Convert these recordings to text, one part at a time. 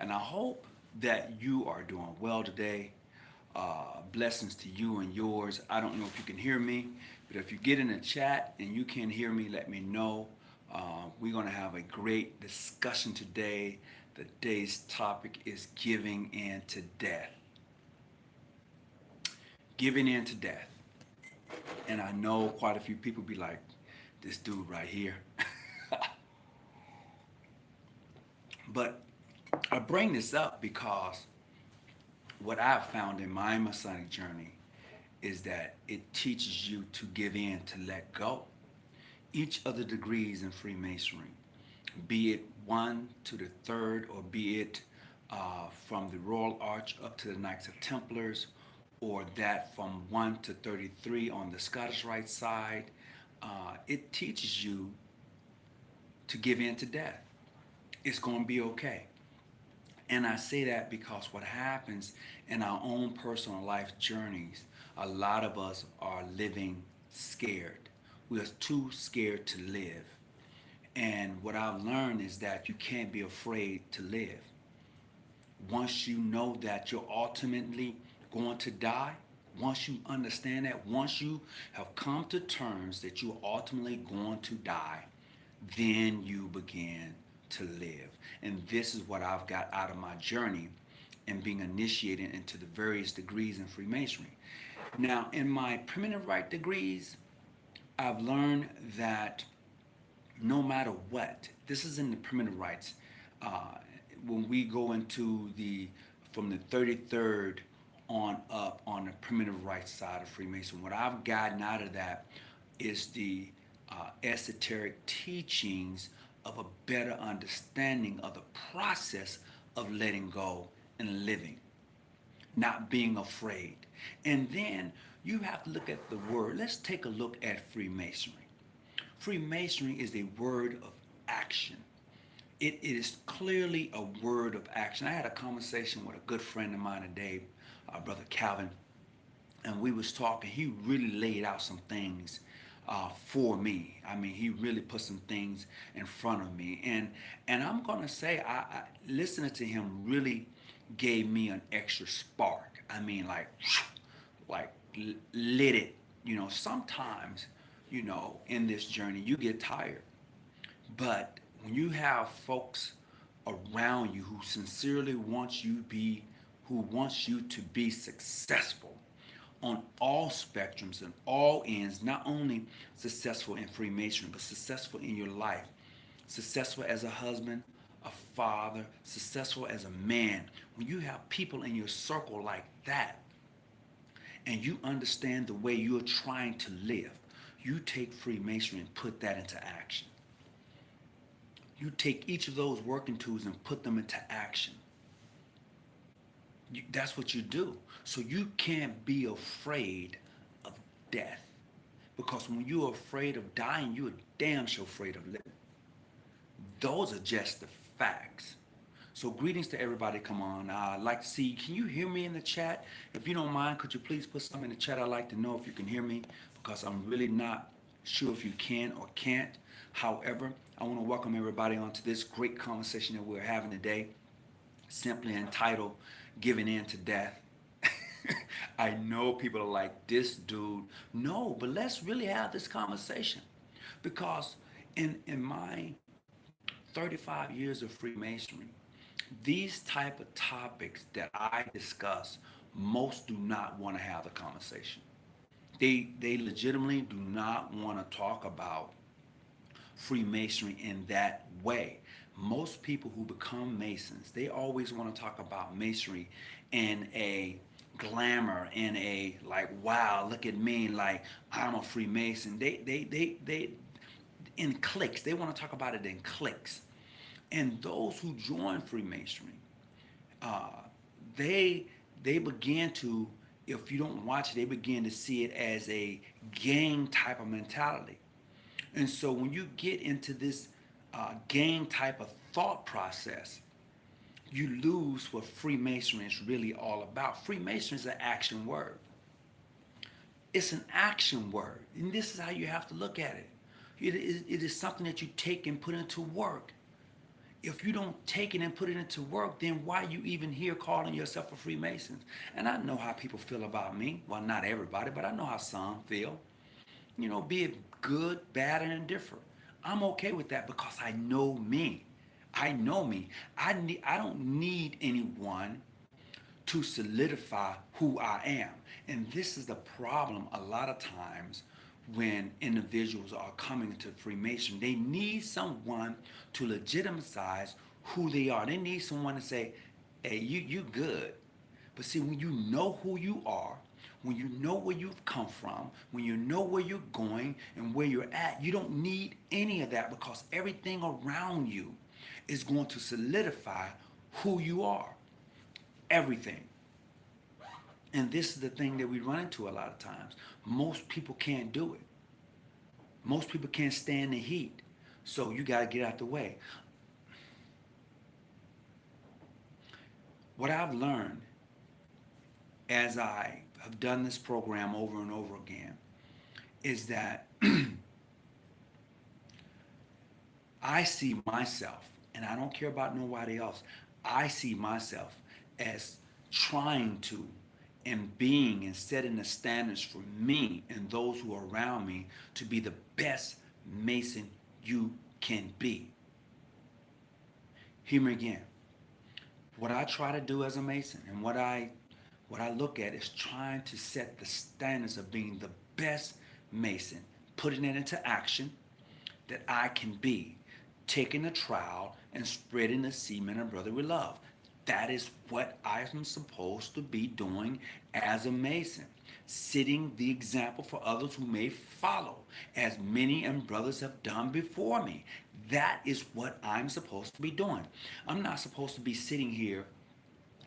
And I hope that you are doing well today. Blessings to you and yours. I don't know if you can hear me, but if you get in the chat and you can hear me, let me know. We're going to have a great discussion today. Today's topic is giving in to death. Giving in to death. And I know quite a few people be like, this dude right here. But I bring this up because what I've found in my Masonic journey is that it teaches you to give in, to let go. Each of the degrees in Freemasonry, be it one to the third, or be it from the Royal Arch up to the Knights of Templars, or that from 1 to 33 on the Scottish Rite side, it teaches you to give in to death. It's going to be okay. And I say that because what happens in our own personal life journeys, a lot of us are living scared. We are too scared to live. And what I've learned is that you can't be afraid to live. Once you know that you're ultimately going to die, once you understand that, once you have come to terms that you're ultimately going to die, then you begin to live. And this is what I've got out of my journey and being initiated into the various degrees in Freemasonry. Now, in my primitive right degrees, I've learned that no matter what, this is in the primitive rites. Uh, when we go into the from the 33rd on up on the primitive right side of Freemason, what I've gotten out of that is the esoteric teachings of a better understanding of the process of letting go and living, not being afraid. And then you have to look at the word. Let's take a look at Freemasonry. Freemasonry is a word of action. It is clearly a word of action. I had a conversation with a good friend of mine today, Brother Calvin, and we was talking. He really laid out some things for me. I mean, he really put some things in front of me, and I'm gonna say, I listening to him really gave me an extra spark. I mean, like lit it. Sometimes, in this journey, you get tired, but when you have folks around you who sincerely wants you to be successful on all spectrums and all ends, not only successful in Freemasonry, but successful in your life, successful as a husband, a father, successful as a man. When you have people in your circle like that, and you understand the way you're trying to live, you take Freemasonry and put that into action. You take each of those working tools and put them into action. That's what you do. So you can't be afraid of death. Because when you're afraid of dying, you're damn sure afraid of living. Those are just the facts. So greetings to everybody. Come on. I'd like to see, can you hear me in the chat? If you don't mind, could you please put something in the chat? I'd like to know if you can hear me, because I'm really not sure if you can or can't. However, I want to welcome everybody onto this great conversation that we're having today, simply entitled Giving In to Death. I know people are like, this dude. No, but let's really have this conversation. Because in my 35 years of Freemasonry, these type of topics that I discuss, most do not want to have the conversation. They legitimately do not want to talk about Freemasonry in that way. Most people who become Masons, they always want to talk about Masonry in a glamour, in a like, wow, look at me, like I'm a Freemason. They in cliques. They want to talk about it in cliques. And those who join Freemasonry, uh, they begin to, if you don't watch it, they begin to see it as a gang type of mentality. And so when you get into this gang type of thought process, you lose what Freemasonry is really all about. Freemasonry is an action word. It's an action word. And this is how you have to look at it. It is something that you take and put into work. If you don't take it and put it into work, then why you even here calling yourself a Freemason? And I know how people feel about me. Well, not everybody, but I know how some feel. Be it good, bad, and indifferent. I'm okay with that because I know me. I know me. I don't need anyone to solidify who I am. And this is the problem a lot of times when individuals are coming to Freemason. They need someone to legitimize who they are. They need someone to say, hey, you good. But see, when you know who you are, when you know where you've come from, when you know where you're going and where you're at, you don't need any of that because everything around you is going to solidify who you are. Everything. And this is the thing that we run into a lot of times. Most people can't do it. Most people can't stand the heat. So you got to get out the way. What I've learned as I have done this program over and over again is that I see myself, and I don't care about nobody else, I see myself as trying to and being and setting the standards for me and those who are around me to be the best Mason you can be. Hear me again. What I try to do as a Mason and what I look at is trying to set the standards of being the best Mason, putting it into action that I can be, taking the trowel and spreading the semen of brotherly love. That is what I am supposed to be doing as a Mason, setting the example for others who may follow, as many and brothers have done before me. That is what I'm supposed to be doing. I'm not supposed to be sitting here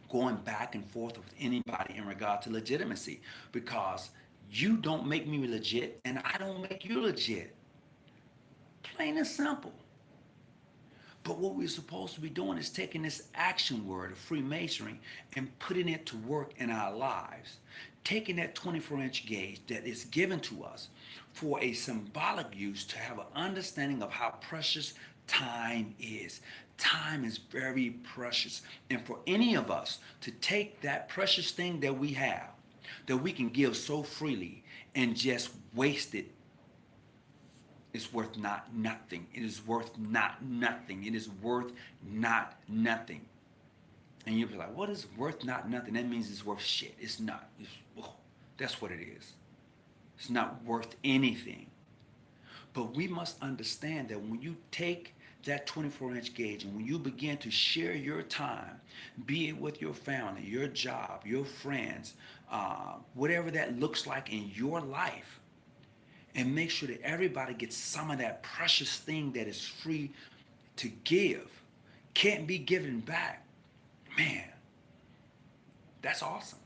going back and forth with anybody in regard to legitimacy because you don't make me legit and I don't make you legit. Plain and simple. But what we're supposed to be doing is taking this action word of Freemasonry and putting it to work in our lives. Taking that 24-inch gauge that is given to us for a symbolic use to have an understanding of how precious time is. Time is very precious. And for any of us to take that precious thing that we have, that we can give so freely and just waste it, it's worth not nothing. It is worth not nothing. It is worth not nothing. And you'll be like, what is worth not nothing? That means it's worth shit. It's not. That's what it is. It's not worth anything. But we must understand that when you take that 24-inch gauge and when you begin to share your time, be it with your family, your job, your friends, whatever that looks like in your life, and make sure that everybody gets some of that precious thing that is free to give, can't be given back, man, that's awesome.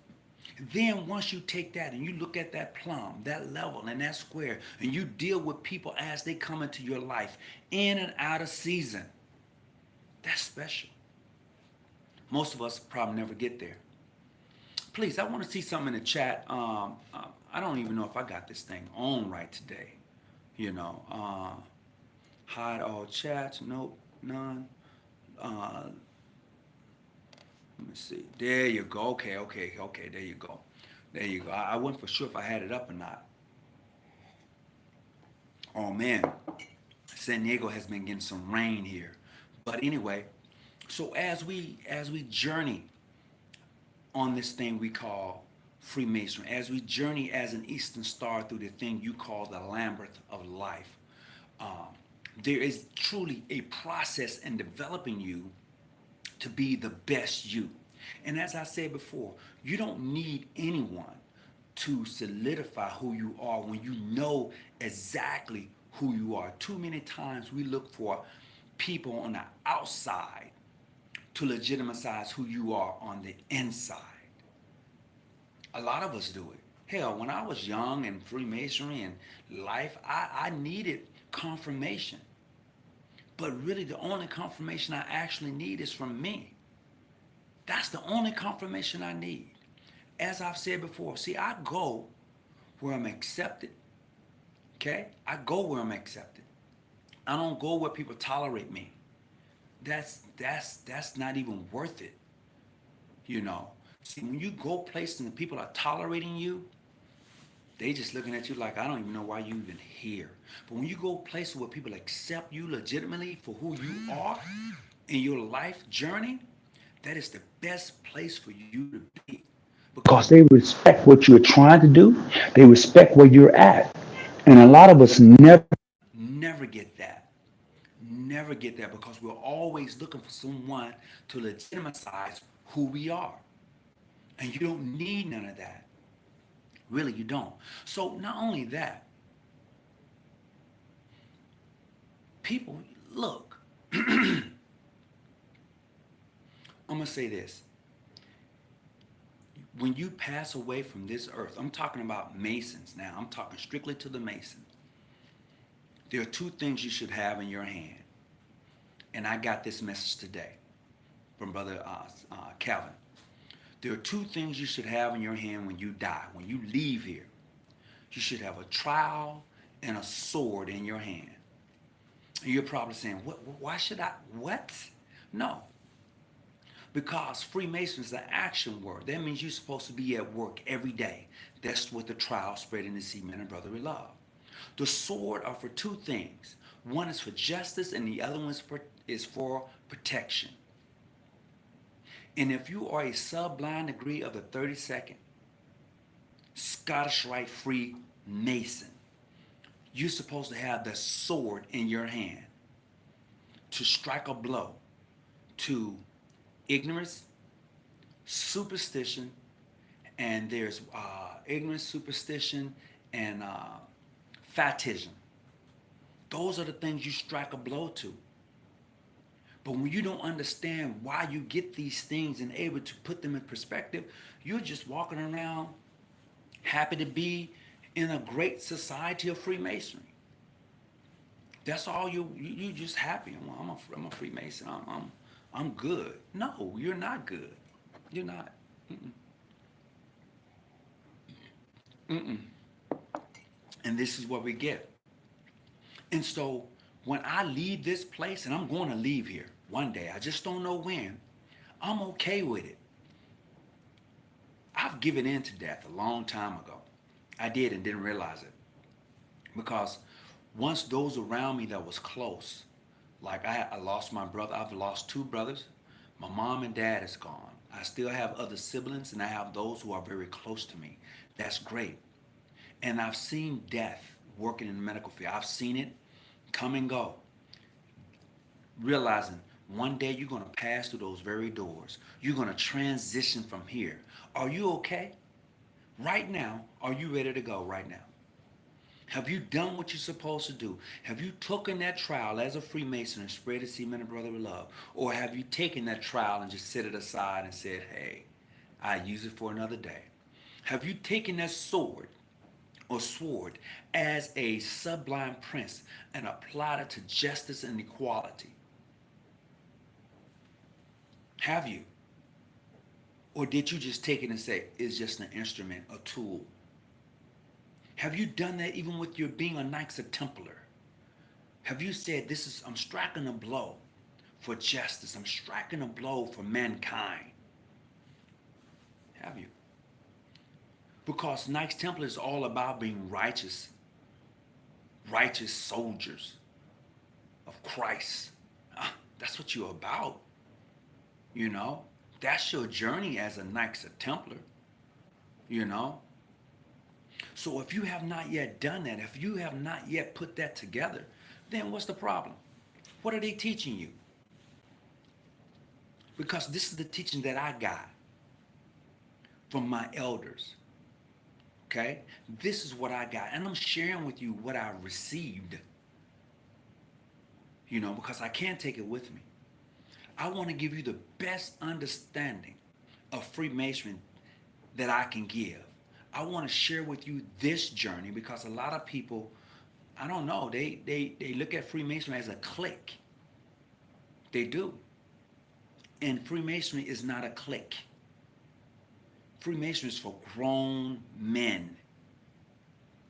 Then once you take that and you look at that plumb, that level and that square, and you deal with people as they come into your life, in and out of season, that's special. Most of us probably never get there. Please, I want to see something in the chat. I don't even know if I got this thing on right today. Hide all chats. Nope, none. Let me see. There you go. Okay. There you go. I wasn't for sure if I had it up or not. Oh man, San Diego has been getting some rain here. But anyway, so as we journey on this thing we call Freemasonry, as we journey as an Eastern Star through the thing you call the labyrinth of life, there is truly a process in developing you to be the best you. And as I said before, you don't need anyone to solidify who you are when you know exactly who you are. Too many times we look for people on the outside to legitimize who you are on the inside. A lot of us do it. Hell, when I was young and Freemasonry and life, I needed confirmation. But really the only confirmation I actually need is from me. That's the only confirmation I need. As I've said before, see, I go where I'm accepted. Okay? I go where I'm accepted. I don't go where people tolerate me. that's not even worth it. You know. See, when you go places and the people are tolerating you, they just looking at you like, I don't even know why you even here. But when you go places where people accept you legitimately for who you are in your life journey, that is the best place for you to be. Because they respect what you're trying to do, they respect where you're at. And a lot of us never get that. Never get that because we're always looking for someone to legitimize who we are. And you don't need none of that. Really, you don't. So, not only that, people, look, I'm going to say this. When you pass away from this earth, I'm talking about Masons now, I'm talking strictly to the Masons. There are two things you should have in your hand. And I got this message today from Brother Calvin. There are two things you should have in your hand when you die, when you leave here. You should have a trowel and a sword in your hand. And you're probably saying, "What? Why should I? What?" No, because Freemason is an action word. That means you're supposed to be at work every day. That's what the trowel, spreading the seed, men and brotherly love. The sword are for two things. One is for justice, and the other one is for protection. And if you are a sublime degree of the 32nd Scottish Rite Freemason, you're supposed to have the sword in your hand to strike a blow to ignorance, superstition, and there's ignorance, superstition, and fatism. Those are the things you strike a blow to. But when you don't understand why you get these things and able to put them in perspective, you're just walking around happy to be in a great society of Freemasonry. That's all you just happy. I'm a Freemason. I'm good. No, you're not good. You're not. Mm-mm. Mm-mm. And this is what we get. And so when I leave this place, and I'm going to leave here one day, I just don't know when, I'm okay with it. I've given in to death a long time ago. I did and didn't realize it. Because once those around me that was close, like I lost my brother, I've lost two brothers. My mom and dad is gone. I still have other siblings and I have those who are very close to me. That's great. And I've seen death working in the medical field. I've seen it come and go. Realizing one day you're going to pass through those very doors. You're going to transition from here. Are you okay? Right now, are you ready to go right now? Have you done what you're supposed to do? Have you taken that trial as a Freemason and spread the seed, men and brotherly love? Or have you taken that trial and just set it aside and said, hey, I use it for another day? Have you taken that sword as a sublime prince and applied it to justice and equality? Have you? Or did you just take it and say, it's just an instrument, a tool? Have you done that even with your being a Knights of Templar? Have you said, I'm striking a blow for justice. I'm striking a blow for mankind. Have you? Because Knights Templar is all about being righteous soldiers of Christ. That's what you're about. You know, that's your journey as a Knights of Templar. You know, so if you have not yet done that, if you have not yet put that together, then what's the problem? What are they teaching you? Because this is the teaching that I got from my elders. Okay? This is what I got. And I'm sharing with you what I received. You know, because I can't take it with me. I want to give you the best understanding of Freemasonry that I can give. I want to share with you this journey because a lot of people, I don't know, they look at Freemasonry as a clique. They do. And Freemasonry is not a clique. Freemasonry is for grown men.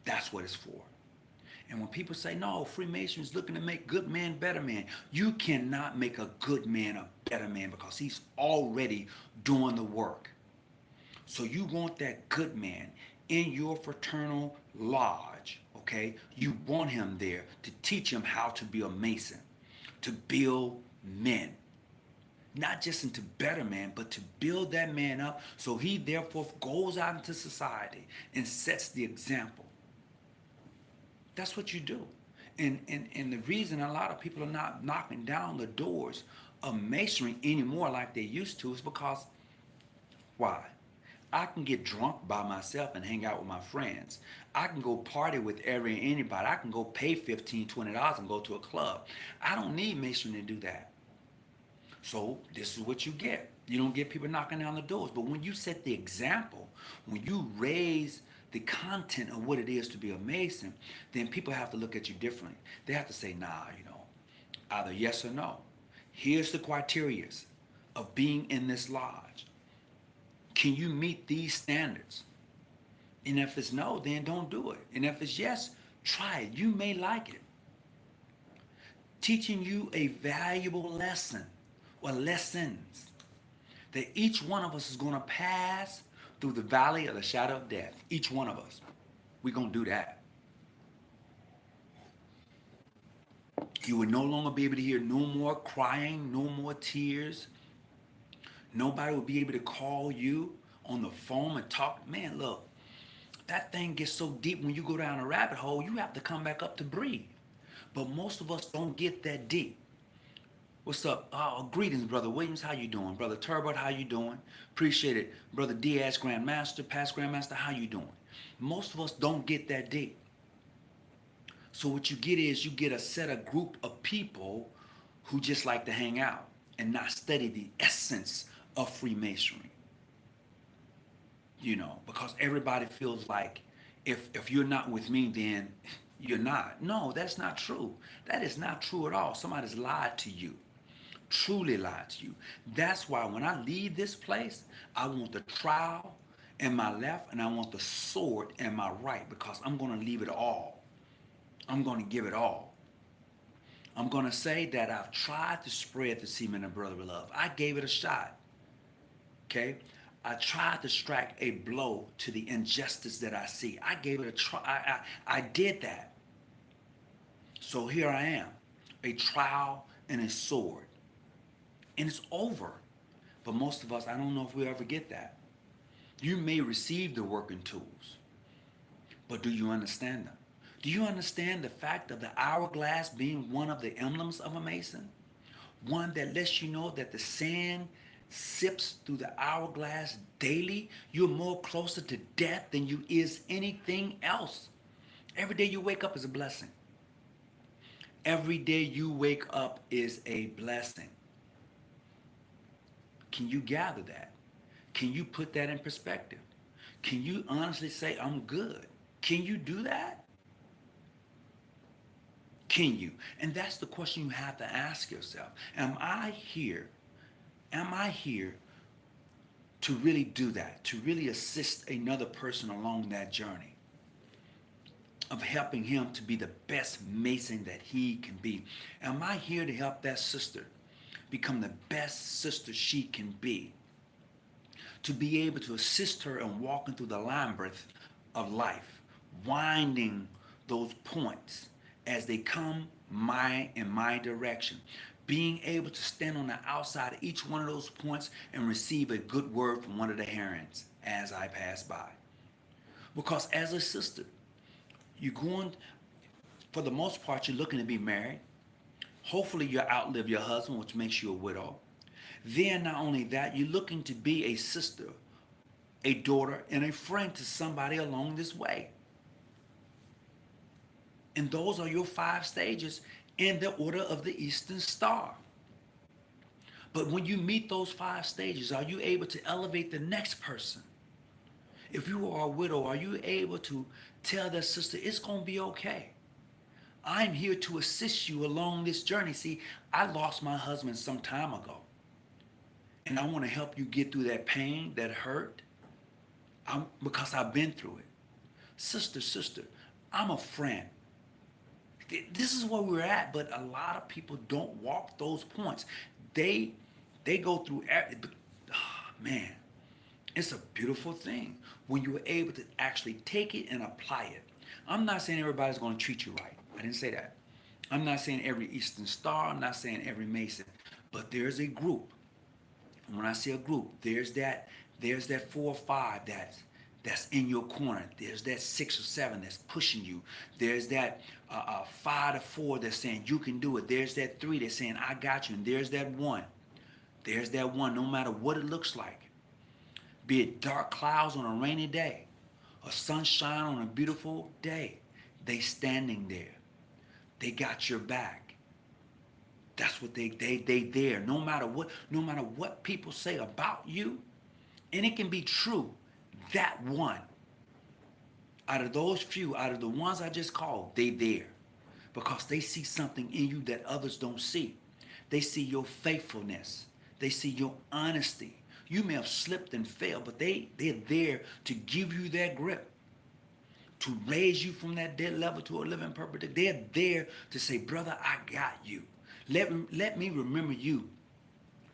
That's what it's for. And when people say, no, Freemasonry is looking to make good men better men, you cannot make a good man a better man because he's already doing the work. So you want that good man in your fraternal lodge, okay? You want him there to teach him how to be a Mason, to build men. Not just into better man, but to build that man up so he therefore goes out into society and sets the example. That's what you do. And the reason a lot of people are not knocking down the doors of masonry anymore like they used to is because why? I can get drunk by myself and hang out with my friends. I can go party with anybody. I can go pay $15, $20 and go to a club. I don't need masonry to do that. So this is what you get. You don't get people knocking down the doors. But when you set the example, when you raise the content of what it is to be a Mason, then people have to look at you differently. They have to say, nah, either yes or no. Here's the criteria of being in this lodge. Can you meet these standards? And if it's no, then don't do it. And if it's yes, try it. You may like it. Teaching you a valuable lesson or lessons that each one of us is going to pass through the valley of the shadow of death. Each one of us. We're going to do that. You will no longer be able to hear no more crying, no more tears. Nobody will be able to call you on the phone and talk. Man, look, that thing gets so deep when you go down a rabbit hole, you have to come back up to breathe. But most of us don't get that deep. What's up? Greetings, Brother Williams. How you doing? Brother Turbot, how you doing? Appreciate it. Brother Diaz, Grandmaster, past Grandmaster, how you doing? Most of us don't get that deep. So what you get is you get a set of group of people who just like to hang out and not study the essence of Freemasonry. Because everybody feels like if you're not with me, then you're not. No, that's not true. That is not true at all. Somebody's lied to you. Truly lied to you. That's why when I leave this place, I want the trowel in my left and I want the sword in my right because I'm going to leave it all. I'm going to give it all. I'm going to say that I've tried to spread the semen of brotherly love. I gave it a shot. Okay? I tried to strike a blow to the injustice that I see. I gave it a try. I did that. So here I am, a trowel and a sword. And it's over. But most of us, I don't know if we ever get that. You may receive the working tools, but do you understand them? Do you understand the fact of the hourglass being one of the emblems of a Mason? One that lets you know that the sand sips through the hourglass daily. You're more closer to death than you is anything else. Every day you wake up is a blessing. Every day you wake up is a blessing. Can you gather that? Can you put that in perspective? Can you honestly say, I'm good? Can you do that? Can you? And that's the question you have to ask yourself. Am I here to really do that, to really assist another person along that journey of helping him to be the best Mason that he can be? Am I here to help that sister become the best sister she can be? To be able to assist her in walking through the labyrinth of life, winding those points as they come in my direction. Being able to stand on the outside of each one of those points and receive a good word from one of the herons as I pass by. Because as a sister, you're going, for the most part, you're looking to be married. Hopefully you outlive your husband, which makes you a widow. Then not only that, you're looking to be a sister, a daughter, and a friend to somebody along this way. And those are your 5 stages in the order of the Eastern Star. But when you meet those 5 stages, are you able to elevate the next person? If you are a widow, are you able to tell that sister, it's going to be okay? I'm here to assist you along this journey. See, I lost my husband some time ago. And I want to help you get through that pain, that hurt, because I've been through it. Sister, I'm a friend. This is where we're at, but a lot of people don't walk those points. They they go through man, it's a beautiful thing when you're able to actually take it and apply it. I'm not saying everybody's going to treat you right. I didn't say that. I'm not saying every Eastern Star. I'm not saying every Mason. But there's a group. And when I say a group, there's that 4 or 5 that's in your corner. There's that 6 or 7 that's pushing you. There's that 5 to 4 that's saying you can do it. There's that 3 that's saying I got you. And there's that one. There's that one. No matter what it looks like, be it dark clouds on a rainy day, or sunshine on a beautiful day, they standing there. They got your back. That's what they there. No matter what people say about you, and it can be true. That one, out of those few, out of the ones I just called, they there because they see something in you that others don't see. They see your faithfulness. They see your honesty. You may have slipped and failed, but they're there to give you that grip, to raise you from that dead level to a living purpose. They're there to say, brother, I got you. Let me remember you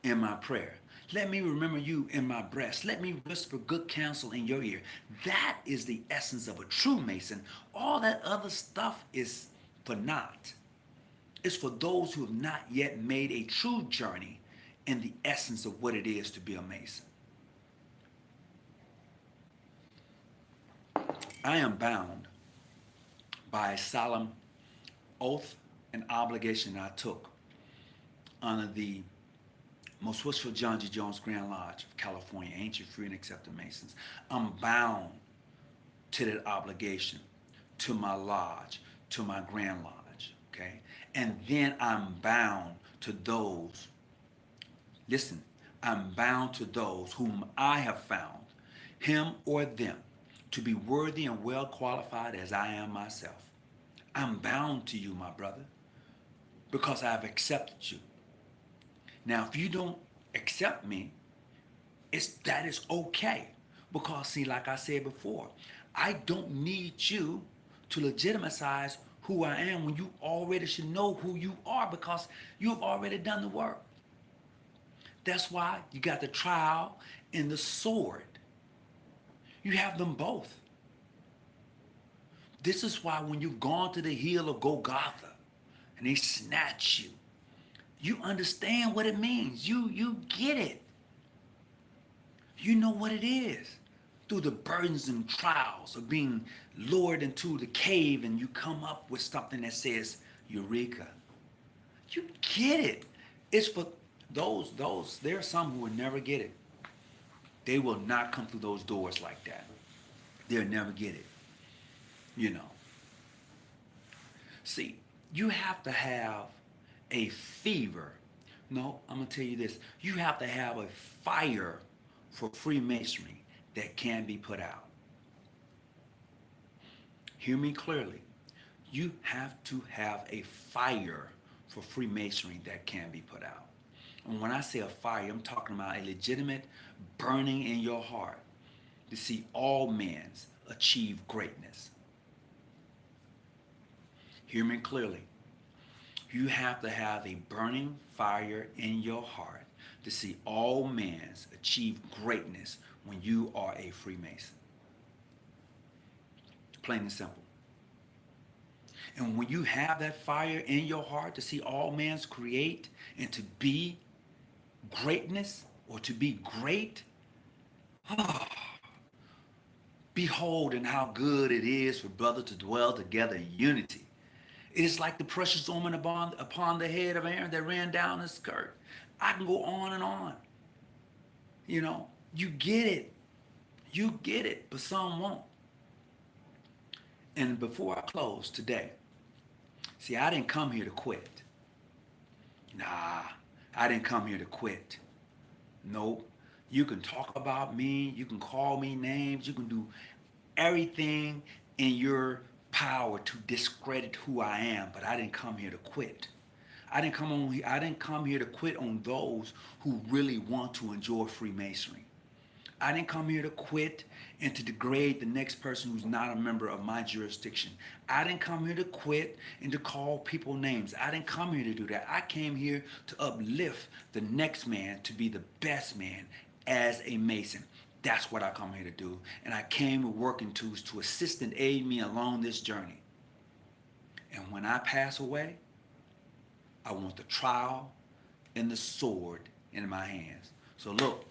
in my prayer. Let me remember you in my breast. Let me whisper good counsel in your ear. That is the essence of a true Mason. All that other stuff is for naught. It's for those who have not yet made a true journey in the essence of what it is to be a Mason. I am bound by a solemn oath and obligation I took under the most wishful John G. Jones Grand Lodge of California, Ancient Free and Accepted Masons. I'm bound to that obligation, to my lodge, to my Grand Lodge, okay? And then I'm bound to those, listen, I'm bound to those whom I have found, him or them, to be worthy and well qualified as I am myself. I'm bound to you, my brother, because I've accepted you. Now, if you don't accept me, that is okay. Because, see, like I said before, I don't need you to legitimize who I am when you already should know who you are because you've already done the work. That's why you got the trial and the sword. You have them both. This is why when you've gone to the hill of Golgotha and they snatch you, you understand what it means. You get it. You know what it is. Through the burdens and trials of being lured into the cave and you come up with something that says, Eureka. You get it. It's for those, there are some who will never get it. They will not come through those doors like that. They'll never get it. You know. See, you have to have a fever. No, I'm going to tell you this. You have to have a fire for Freemasonry that can be put out. Hear me clearly. You have to have a fire for Freemasonry that can be put out. And when I say a fire, I'm talking about a legitimate burning in your heart to see all men achieve greatness. Hear me clearly. You have to have a burning fire in your heart to see all men achieve greatness when you are a Freemason. Plain and simple. And when you have that fire in your heart to see all men create and to be greatness or to be great, behold and how good it is for brothers to dwell together in unity. It is like the precious ointment upon the head of Aaron that ran down his skirt. I can go on and on. You know, you get it. You get it, but some won't. And before I close today, see, I didn't come here to quit. Nah, I didn't come here to quit. Nope. You can talk about me. You can call me names. You can do everything in your power to discredit who I am, but I didn't come here to quit. I didn't come here to quit on those who really want to enjoy Freemasonry. I didn't come here to quit and to degrade the next person who's not a member of my jurisdiction. I didn't come here to quit and to call people names. I didn't come here to do that. I came here to uplift the next man to be the best man as a Mason. That's what I come here to do. And I came with working tools to assist and aid me along this journey. And when I pass away, I want the trowel and the sword in my hands. So look,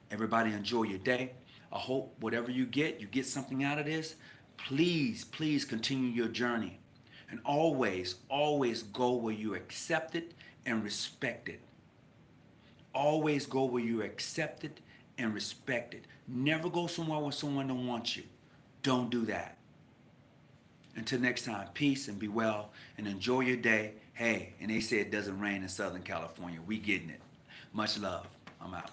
everybody enjoy your day. I hope whatever you get something out of this. Please, please continue your journey. And always, always go where you're accepted and respected. Always go where you're accepted and respected. Never go somewhere where someone don't want you. Don't do that. Until next time, peace and be well and enjoy your day. Hey, and they say it doesn't rain in Southern California. We getting it. Much love. I'm out.